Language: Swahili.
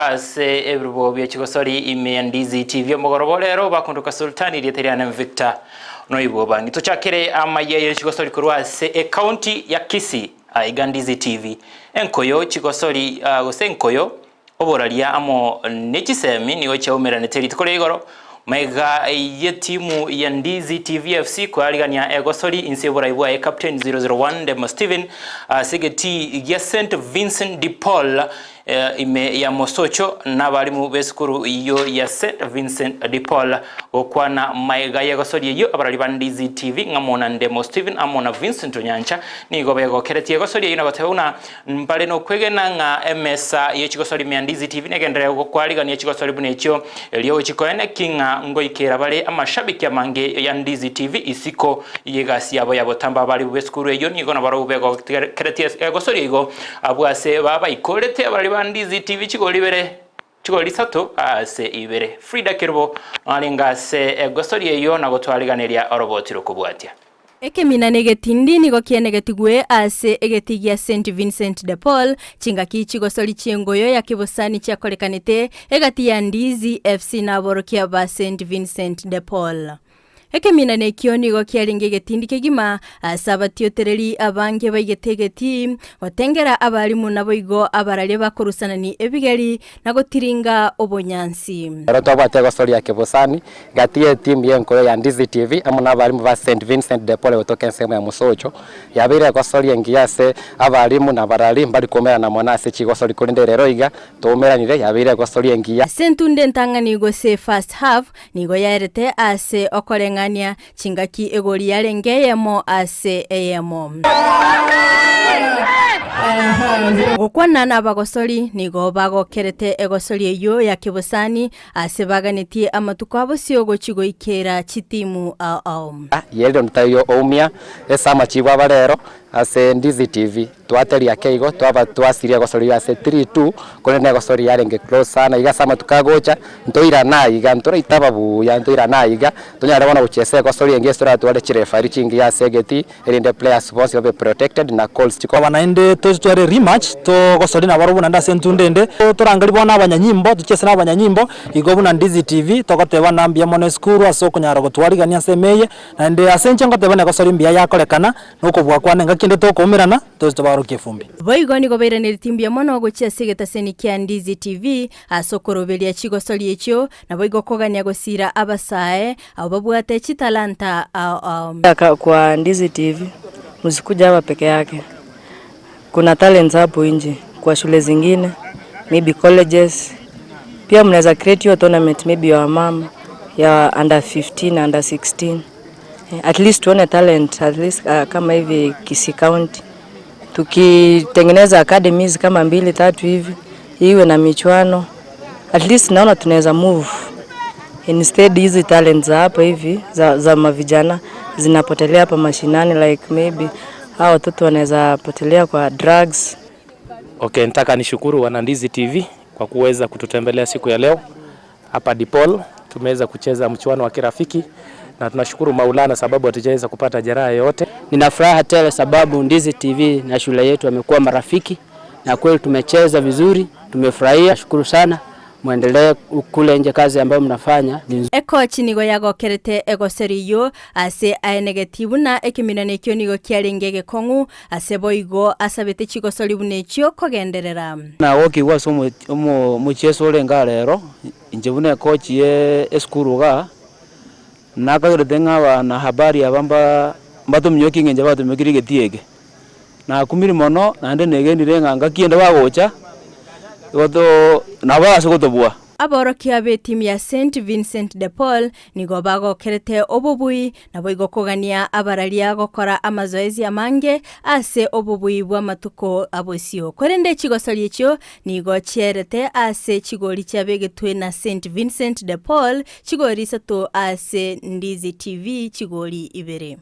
ase ebrubo bya chigosori ime Ndizi TV mugorobo lero bakunduka sultani ryeteriana Victor noiboba nituchakire amaye chigosori kurwase county ya Kisii iga Ndizi TV enkoyo chigosori gusenkoyo oboralia amo nechisemi niwe chaumerane teri tukole igoro mega ye timu ya Ndizi TV FC kwaligania egosori insebora ibwa captain 001 Demo Steven segeti ya St Vincent de Paul ime ya Mosocho n'abarimu b'eskuru iyo ya St Vincent de Paul okwana maiga yegosori iyo abarali ba Ndizi TV ngamona Demo Steven amona Vincent Onyancha nigo begokereti yegosori iyo nabateuna mbale no kwegena nga MSA yechigosori me Ndizi TV negendere kwaligania yechigosori bunecho eliyo chikoene kinga ngoikera bale amashabiki amange ya Ndizi TV isiko yegasi yabo yabotamba bali b'eskuru iyo nigo nabaro begokereti yegosori igo abwase baba ikolete abali Ndizi TV chigolibere chigoli sato ase ibere Frida Kirbo alinga se egosori eyo nagotwaliganeria orobotiro kubwatia Ekemina negetindi nigo kienegetigwe ase egetigia St Vincent de Paul chingaki chigosori chiengoyo ya kibosani chakolekanete egati ya Ndizi FC naborokia ba St Vincent de Paul Ekemina nekyo nigo kialingegetindi kegima asabatiotereri abange baigetegeti watengera abalimu nabo igo abarale bakorusana ni ebigeri nagotiringa obonyansi Roto bate gosori ya kibosani gatie timu yenkoyo ya Ndizi TV amuna abalimu ba St Vincent de Paul otokensema ya Musocho yabire gosori yengiase abalimu na barali mbali komera na monase chigosori kulinderero iga tomeranire yabire gosori yengia Sentunde ntanga nigo se first half nigo yaerete ase okolenga chingaki egoli yarengeyemo ase eyemo Gukwana n'abagosori nigo bagokerete egosori eyo ya kibosani ase baganitie amatuko abosyogo chigo ikera chitimu yero ntayo omia esama chigwa barero ase Ndizi TV twateria keigo twaba twasiria gosori ya ase 3-2 kone gosori yarenge close sana iga sama tukagocha ntoira na iga ntora itababu ya ntoira na iga tunyara bona uchese gosori yenge stora twale chirefari chingi ya segeti erinde players supposed to be protected na calls chiko banaende tware rematch to gosori na barubu nanda sentundende torangali bona abanyanyimbo tuchese na abanyanyimbo igo buna Ndizi TV tokoteba nambia moneskuru asoko nyara gotwarigania semeye nande asenche ngoteba ne gosori mbia yakolekana nuko bwakwana kinde tokomerana tobaruke fumbi boigo ni goberanira timbia mono gochia sigeta senikia Ndizi TV asokorobelia chigosori echo na boigo kogania gosira abasae ababwate chitalanta kwa Ndizi TV msikuja hapa peke yake kuna talents hapo nje kwa shule zingine maybe colleges pia mnaweza create your tournament maybe your mom ya under 15 under 16 at least tuone talent at least kama hivi Kisii County tukitengeneza academies kama 2-3 hivi iwe na michuano at least naona tunaweza move instead hizi talents hapa hivi za mavijana zinapotelea hapa mashinani like maybe hao watoto wanaweza potelea kwa drugs. Okay, nataka nishukuru wana Ndizi TV kwa kuweza kututembelea siku ya leo hapa Dipol. Tumeweza kucheza mchuano wa kirafiki na tunashukuru Maulana sababu hatujaweza kupata jeraha yote. Nina furaha tele sababu Ndizi TV na shule yetu wamekuwa marafiki na kweli tumecheza vizuri, tumefurahia. Shukuru sana. Muendelee kule nje kazi ambayo mnafanya. Coach nigo yagokerete egoseri yo ase aenegetivu na ekimina nekyo nigo kiarengege kongu ase boigo asabete chigosori bunechyo kogenderera. Na woki waso mucheso olenga lero injebune coach ye eskuruga nakagirete ng'abana habari abamba mbatumnyoki ngenje batumikiri getiege na kumiri mono nande negenire nganga kiende bagocha goto nabase gotobwa aborokia be team ya St Vincent de Paul nigo bagokerete obubui na boigo kogania abaralia gokora amazoezi amange ase obubui bwa matuko abosio korende chigosori echo nigo cherete ase chigori chabegetwe na St Vincent de Paul chigori sato ase Ndizi TV chigori ibere